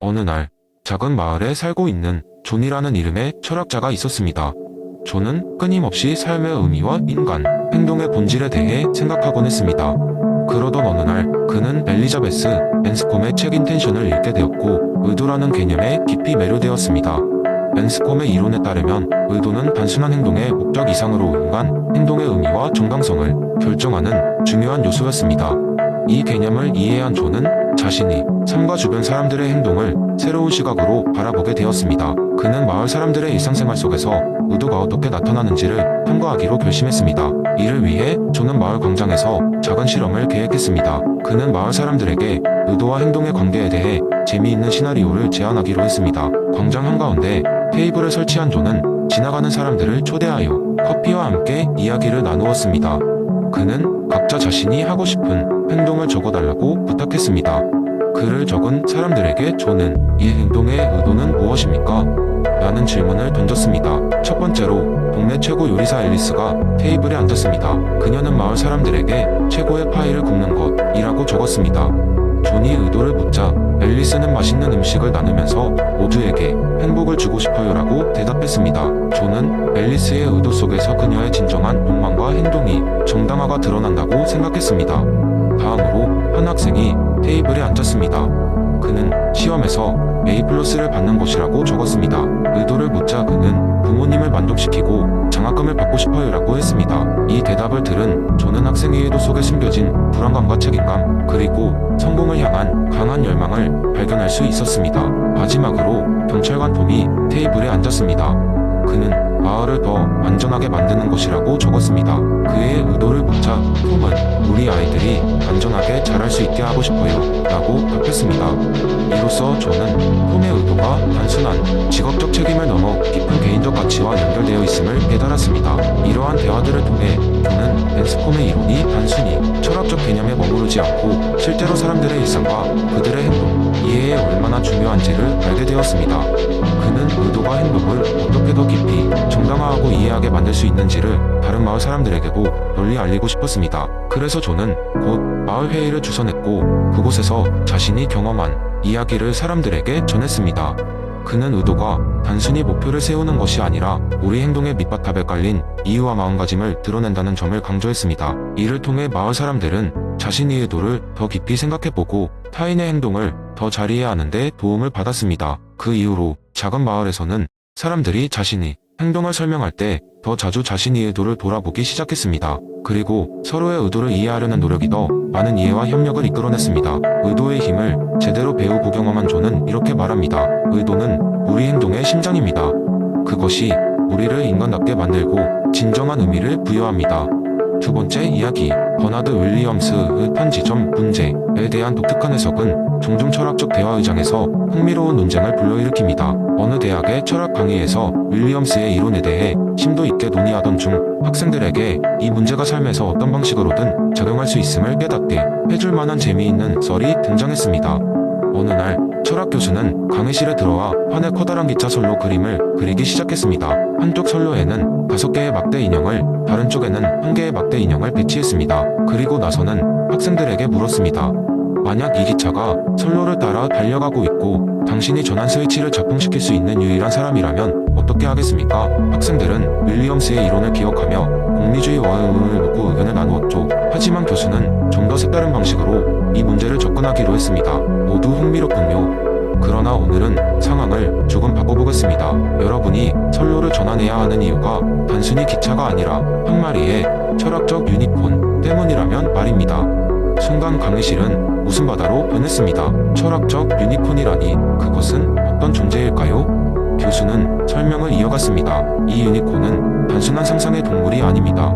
어느 날 작은 마을에 살고 있는 존이라는 이름의 철학자가 있었습니다. 존은 끊임없이 삶의 의미와 인간, 행동의 본질에 대해 생각하곤 했습니다. 그러던 어느 날 그는 엘리자베스 앤스콤의 책 인텐션을 읽게 되었고 의도라는 개념에 깊이 매료되었습니다. 앤스콤의 이론에 따르면 의도는 단순한 행동의 목적 이상으로 인간, 행동의 의미와 정당성을 결정하는 중요한 요소였습니다. 이 개념을 이해한 존은 자신이 삶과 주변 사람들의 행동을 새로운 시각으로 바라보게 되었습니다. 그는 마을 사람들의 일상생활 속에서 의도가 어떻게 나타나는지를 탐구하기로 결심했습니다. 이를 위해 존은 마을 광장에서 작은 실험을 계획했습니다. 그는 마을 사람들에게 의도와 행동의 관계에 대해 재미있는 시나리오를 제안하기로 했습니다. 광장 한가운데 테이블을 설치한 존은 지나가는 사람들을 초대하여 커피와 함께 이야기를 나누었습니다. 그는 각자 자신이 하고 싶은 행동을 적어달라고 부탁했습니다. 글을 적은 사람들에게 존은 이 행동의 의도는 무엇입니까? 라는 질문을 던졌습니다. 첫 번째로 동네 최고 요리사 앨리스가 테이블에 앉았습니다. 그녀는 마을 사람들에게 최고의 파이를 굽는 것이라고 적었습니다. 존이 의도를 묻자 앨리스는 맛있는 음식을 나누면서 모두에게 행복을 주고 싶어요 라고 대답했습니다. 존은 앨리스의 의도 속에서 그녀의 진정한 욕망과 행동이 정당화가 드러난다고 생각했습니다. 다음으로 한 학생이 테이블에 앉았습니다. 그는 시험에서 A+를 받는 것이라고 적었습니다. 의도를 묻자 그는 부모님을 만족시키고 장학금을 받고 싶어요 라고 했습니다. 이 대답을 들은 존은 학생의 의도 속에 숨겨진 불안감과 책임감, 그리고 성공을 향한 강한 열망을 발견할 수 있었습니다. 마지막으로 경찰관 톰이 테이블에 앉았습니다. 그는 마을을 더 안전하게 만드는 것이라고 적었습니다. 그의 의도를 묻자 톰은 우리 아이들이 안전하게 자랄 수 있게 하고 싶어요 라고 답했습니다. 이로써 존은 톰의 의도가 단순한 직업적 책임을 넘어 깊은 개인적 가치와 연결되어 있음을 깨달았습니다. 이러한 대화들을 통해 존은 앤스콤의 이론이 단순히 철학적 개념에 머무르지 않고 실제로 사람들의 일상과 그들의 행동, 이해에 얼마나 중요한지를 알게 되었습니다. 그는 의도가 행동을 어떻게 더 깊이 정당화하고 이해하게 만들 수 있는지를 다른 마을 사람들에게도 널리 알리고 싶었습니다. 그래서 존은 곧 마을 회의를 주선했고 그곳에서 자신이 경험한 이야기를 사람들에게 전했습니다. 그는 의도가 단순히 목표를 세우는 것이 아니라 우리 행동의 밑바탕에 깔린 이유와 마음가짐을 드러낸다는 점을 강조했습니다. 이를 통해 마을 사람들은 자신의 의도를 더 깊이 생각해보고 타인의 행동을 더 잘 이해하는 데 도움을 받았습니다. 그 이후로 작은 마을에서는 사람들이 자신이 행동을 설명할 때 더 자주 자신의 의도를 돌아보기 시작했습니다. 그리고 서로의 의도를 이해하려는 노력이 더 많은 이해와 협력을 이끌어냈습니다. 의도의 힘을 제대로 배우고 경험한 존은 이렇게 말합니다. 의도는 우리 행동의 심장입니다. 그것이 우리를 인간답게 만들고 진정한 의미를 부여합니다. 두 번째 이야기, 버나드 윌리엄스의 편지점 문제에 대한 독특한 해석은 종종 철학적 대화의장에서 흥미로운 논쟁을 불러일으킵니다. 어느 대학의 철학 강의에서 윌리엄스의 이론에 대해 심도 있게 논의하던 중 학생들에게 이 문제가 삶에서 어떤 방식으로든 적용할 수 있음을 깨닫게 해줄 만한 재미있는 썰이 등장했습니다. 어느 날 철학 교수는 강의실에 들어와 판에 커다란 기차 선로 그림을 그리기 시작했습니다. 한쪽 선로에는 5개의 막대 인형을, 다른 쪽에는 1개의 막대 인형을 배치했습니다. 그리고 나서는 학생들에게 물었습니다. 만약 이 기차가 선로를 따라 달려가고 있고 당신이 전환 스위치를 작동시킬 수 있는 유일한 사람이라면 어떻게 하겠습니까? 학생들은 윌리엄스의 이론을 기억하며 공리주의와 의문을 놓고 의견을 나누었죠. 하지만 교수는 좀 더 색다른 방식으로 이 문제를 접근하기로 했습니다. 모두 흥미롭군요. 그러나 오늘은 상황을 조금 바꿔보겠습니다. 여러분이 선로를 전환해야 하는 이유가 단순히 기차가 아니라 한 마리의 철학적 유니콘 때문이라면 말입니다. 순간 강의실은 웃음바다로 변했습니다. 철학적 유니콘이라니 그것은 어떤 존재일까요? 교수는 설명을 이어갔습니다. 이 유니콘은 단순한 상상의 동물이 아닙니다.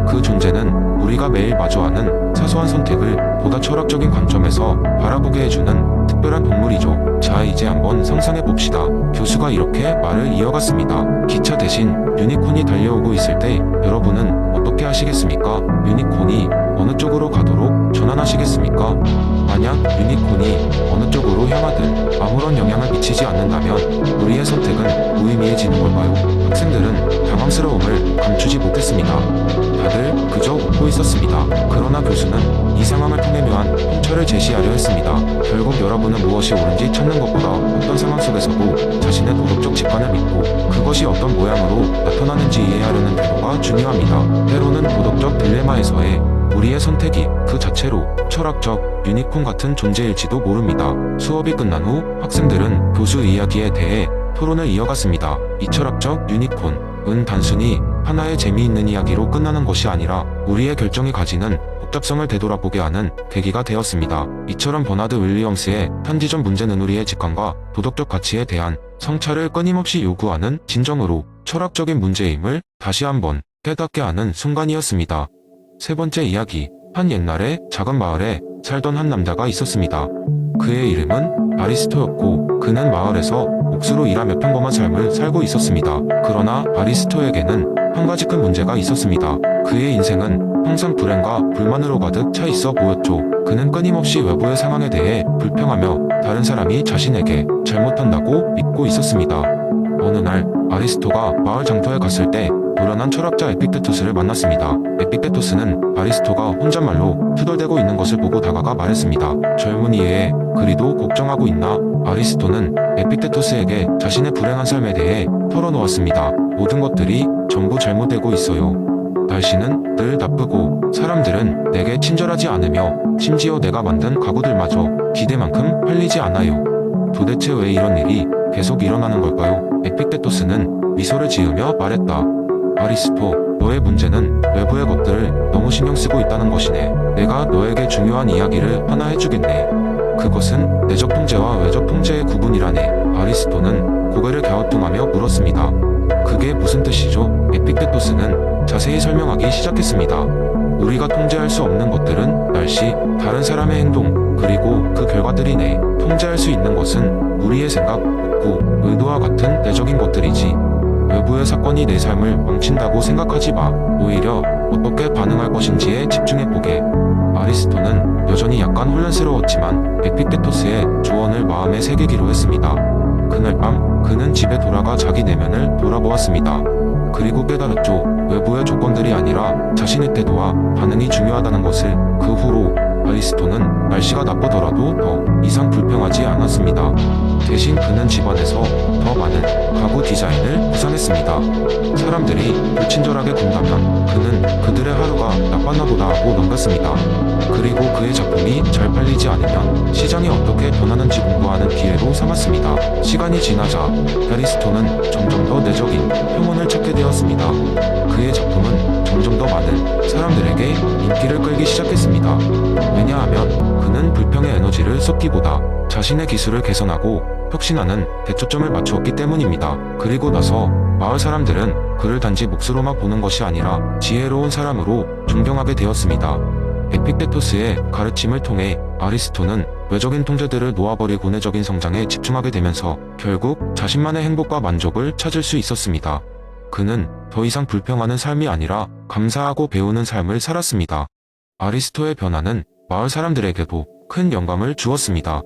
그 존재는 우리가 매일 마주하는 사소한 선택을 보다 철학적인 관점에서 바라보게 해주는 특별한 동물이죠. 자, 이제 한번 상상해 봅시다. 교수가 이렇게 말을 이어갔습니다. 기차 대신 유니콘이 달려오고 있을 때 여러분은 어떻게 하시겠습니까? 유니콘이 어느 쪽으로 가도록 전환하시겠습니까? 만약 유니콘이 어느 쪽으로 향하든 아무런 영향을 미치지 않는다면 우리의 선택은 무의미해지는 걸까요? 학생들은 당황스러움을 감추지 못했습니다. 다들 그저 웃고 있었습니다. 그러나 교수는 이 상황을 통해 묘한 통찰을 제시하려 했습니다. 결국 여러분은 무엇이 옳은지 찾는 것보다 속에서도 자신의 도덕적 직관을 믿고 그것이 어떤 모양으로 나타나는지 이해하려는 태도가 중요합니다. 때로는 도덕적 딜레마에서의 우리의 선택이 그 자체로 철학적 유니콘 같은 존재일지도 모릅니다. 수업이 끝난 후 학생들은 교수 이야기에 대해 토론을 이어갔습니다. 이 철학적 유니콘은 단순히 하나의 재미있는 이야기로 끝나는 것이 아니라 우리의 결정이 가지는 복잡성을 되돌아보게 하는 계기가 되었습니다. 이처럼 버나드 윌리엄스의 탄지적 문제는 우리의 직관과 도덕적 가치에 대한 성찰을 끊임없이 요구하는 진정으로 철학적인 문제임을 다시 한번 깨닫게 하는 순간이었습니다. 세 번째 이야기. 한 옛날에 작은 마을에 살던 한 남자가 있었습니다. 그의 이름은 아리스토였고 그는 마을에서 옥수로 일하며 평범한 삶을 살고 있었습니다. 그러나 아리스토에게는 한 가지 큰 문제가 있었습니다. 그의 인생은 항상 불행과 불만으로 가득 차 있어 보였죠. 그는 끊임없이 외부의 상황에 대해 불평하며 다른 사람이 자신에게 잘못한다고 믿고 있었습니다. 어느 날 아리스토가 마을 장터에 갔을 때 노련한 철학자 에픽테토스를 만났습니다. 에픽테토스는 아리스토가 혼잣말로 투덜대고 있는 것을 보고 다가가 말했습니다. 젊은이에 그리도 걱정하고 있나? 아리스토는 에픽테토스에게 자신의 불행한 삶에 대해 털어놓았습니다. 모든 것들이 전부 잘못되고 있어요. 날씨는 늘 나쁘고 사람들은 내게 친절하지 않으며 심지어 내가 만든 가구들마저 기대만큼 팔리지 않아요. 도대체 왜 이런 일이 계속 일어나는 걸까요? 에픽테토스는 미소를 지으며 말했다. 아리스토, 너의 문제는 외부의 것들을 너무 신경 쓰고 있다는 것이네. 내가 너에게 중요한 이야기를 하나 해주겠네. 그것은 내적 통제와 외적 통제의 구분이라네. 아리스토는 고개를 갸우뚱하며 물었습니다. 그게 무슨 뜻이죠? 에픽테토스는 자세히 설명하기 시작했습니다. 우리가 통제할 수 없는 것들은 날씨, 다른 사람의 행동, 그리고 그 결과들이네. 통제할 수 있는 것은 우리의 생각, 욕구, 의도와 같은 내적인 것들이지. 외부의 사건이 내 삶을 망친다고 생각하지 마. 오히려 어떻게 반응할 것인지에 집중해보게. 아리스토는 여전히 약간 혼란스러웠지만 에픽테토스의 조언을 마음에 새기기로 했습니다. 그날 밤 그는 집에 돌아가 자기 내면을 돌아보았습니다. 그리고 깨달았죠. 외부의 조건들이 아니라 자신의 태도와 반응이 중요하다는 것을. 그 후로 아리스토는 날씨가 나쁘더라도 더 이상 불평하지 않았습니다. 대신 그는 집안에서 더 많은 가구 디자인을 구상했습니다. 사람들이 불친절하게 군다면 그는 그들의 하루가 나빴나 보다 하고 넘겼습니다. 그리고 그의 작품이 잘 팔리지 않으면 시장이 어떻게 변하는지 공부하는 기회로 삼았습니다. 시간이 지나자 아리스토는 점점 더 내적인 평온을 찾게 되었습니다. 그의 작품은 점점 더 많은 사람들에게 인기를 끌기 시작했습니다. 왜냐하면 그는 불평의 에너지를 쏟기보다 자신의 기술을 개선하고 혁신하는 대초점을 맞추었기 때문입니다. 그리고 나서 마을 사람들은 그를 단지 몫으로만 보는 것이 아니라 지혜로운 사람으로 존경하게 되었습니다. 에픽테토스의 가르침을 통해 아리스토는 외적인 통제들을 놓아버리고 내적인 성장에 집중하게 되면서 결국 자신만의 행복과 만족을 찾을 수 있었습니다. 그는 더 이상 불평하는 삶이 아니라 감사하고 배우는 삶을 살았습니다. 아리스토의 변화는 마을 사람들에게도 큰 영감을 주었습니다.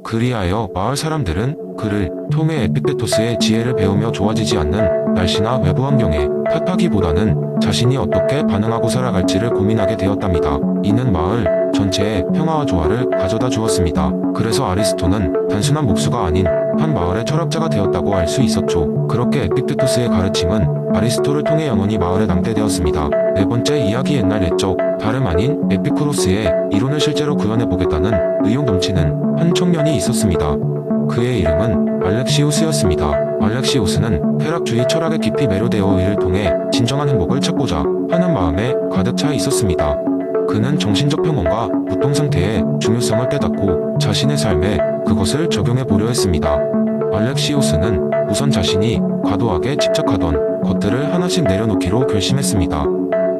그리하여 마을 사람들은 그를 통해 에픽테토스의 지혜를 배우며 좋아지지 않는 날씨나 외부 환경에 탓하기보다는 자신이 어떻게 반응하고 살아갈지를 고민하게 되었답니다. 이는 마을 전체의 평화와 조화를 가져다 주었습니다. 그래서 아리스토는 단순한 목수가 아닌 한 마을의 철학자가 되었다고 알 수 있었죠. 그렇게 에픽테토스의 가르침은 아리스토를 통해 영원히 마을에 남게 되었습니다. 네 번째 이야기. 옛날 옛적 다름 아닌 에피쿠로스의 이론을 실제로 구현해보겠다는 의욕 넘치는 한 청년이 있었습니다. 그의 이름은 알렉시우스였습니다. 알렉시우스는 쾌락주의 철학에 깊이 매료되어 이를 통해 진정한 행복을 찾고자 하는 마음에 가득 차 있었습니다. 그는 정신적 평온과 무통 상태의 중요성을 깨닫고 자신의 삶에 그것을 적용해 보려 했습니다. 알렉시우스는 우선 자신이 과도하게 집착하던 것들을 하나씩 내려놓기로 결심했습니다.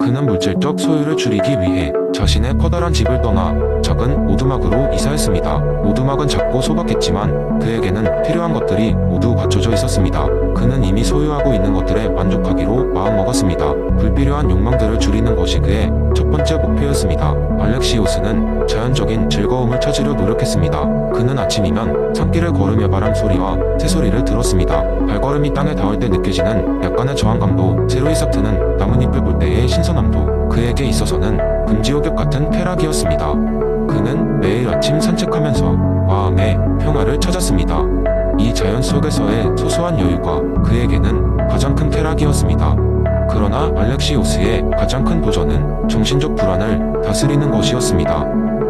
그는 물질적 소유를 줄이기 위해 자신의 커다란 집을 떠나 작은 오두막으로 이사했습니다. 오두막은 작고 소박했지만 그에게는 필요한 것들이 모두 갖춰져 있었습니다. 그는 이미 소유하고 있는 것들에 만족하기로 마음먹었습니다. 불필요한 욕망들을 줄이는 것이 그의 첫 번째 목표였습니다. 알렉시우스는 자연적인 즐거움을 찾으려 노력했습니다. 그는 아침이면 산길을 걸으며 바람 소리와 새소리를 들었습니다. 발걸음이 땅에 닿을 때 느껴지는 약간의 저항감도 새로이 싹 트는 나뭇잎을 볼 때의 신선함도 그에게 있어서는 금지옥엽 같은 쾌락이었습니다. 그는 매일 아침 산책하면서 마음의 평화를 찾았습니다. 이 자연 속 속에서의 소소한 여유가 그에게는 가장 큰 쾌락이었습니다. 그러나 알렉시우스의 가장 큰 도전은 정신적 불안을 다스리는 것이었습니다.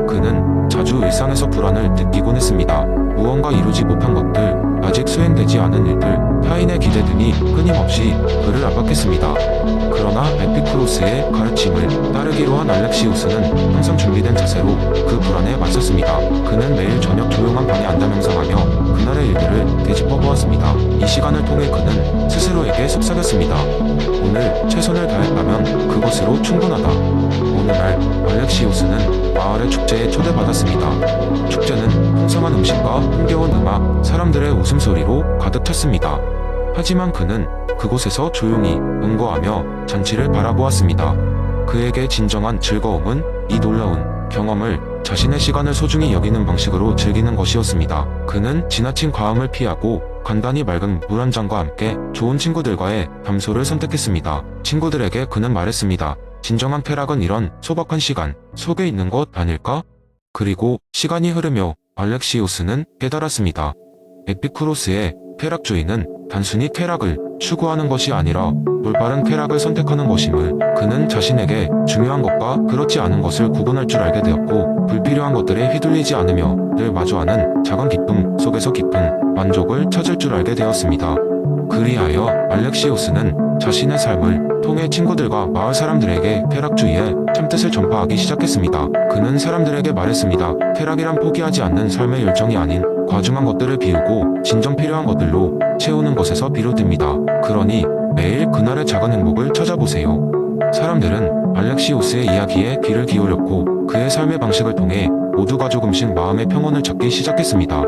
그는 자주 일상에서 불안을 느끼곤 했습니다. 무언가 이루지 못한 것들, 아직 수행되지 않은 일들, 타인의 기대 등이 끊임없이 그를 압박했습니다. 그러나 에피쿠로스의 가르침을 따르기로 한 알렉시우스는 항상 준비된 자세로 그 불안에 맞섰습니다. 그는 매일 저녁 조용한 방에 앉아 명상하며 그날의 일들을 되짚어 보았습니다. 이 시간을 통해 그는 스스로에게 속삭였습니다. 오늘 최선을 다했다면 그것으로 충분하다. 어느 날 알렉시우스는 마을의 축제에 초대받았습니다. 축제는 풍성한 음식과 흥겨운 음악, 사람들의 웃음소리로 가득 찼습니다. 하지만 그는 그곳에서 조용히 응거하며 잔치를 바라보았습니다. 그에게 진정한 즐거움은 이 놀라운 경험을 자신의 시간을 소중히 여기는 방식으로 즐기는 것이었습니다. 그는 지나친 과음을 피하고 간단히 맑은 물 한 잔과 함께 좋은 친구들과의 담소를 선택했습니다. 친구들에게 그는 말했습니다. 진정한 쾌락은 이런 소박한 시간 속에 있는 것 아닐까? 그리고 시간이 흐르며 알렉시우스는 깨달았습니다. 에피쿠로스의 쾌락주의는 단순히 쾌락을 추구하는 것이 아니라 올바른 쾌락을 선택하는 것임을, 그는 자신에게 중요한 것과 그렇지 않은 것을 구분할 줄 알게 되었고, 불필요한 것들에 휘둘리지 않으며 늘 마주하는 작은 기쁨 속에서 깊은 만족을 찾을 줄 알게 되었습니다. 그리하여 알렉시우스는 자신의 삶을 통해 친구들과 마을 사람들에게 쾌락주의의 참뜻을 전파하기 시작했습니다. 그는 사람들에게 말했습니다. 쾌락이란 포기하지 않는 삶의 열정이 아닌 과중한 것들을 비우고 진정 필요한 것들로 채우는 것에서 비롯됩니다. 그러니 매일 그날의 작은 행복을 찾아보세요. 사람들은 알렉시우스의 이야기에 귀를 기울였고 그의 삶의 방식을 통해 모두가 조금씩 마음의 평온을 찾기 시작했습니다.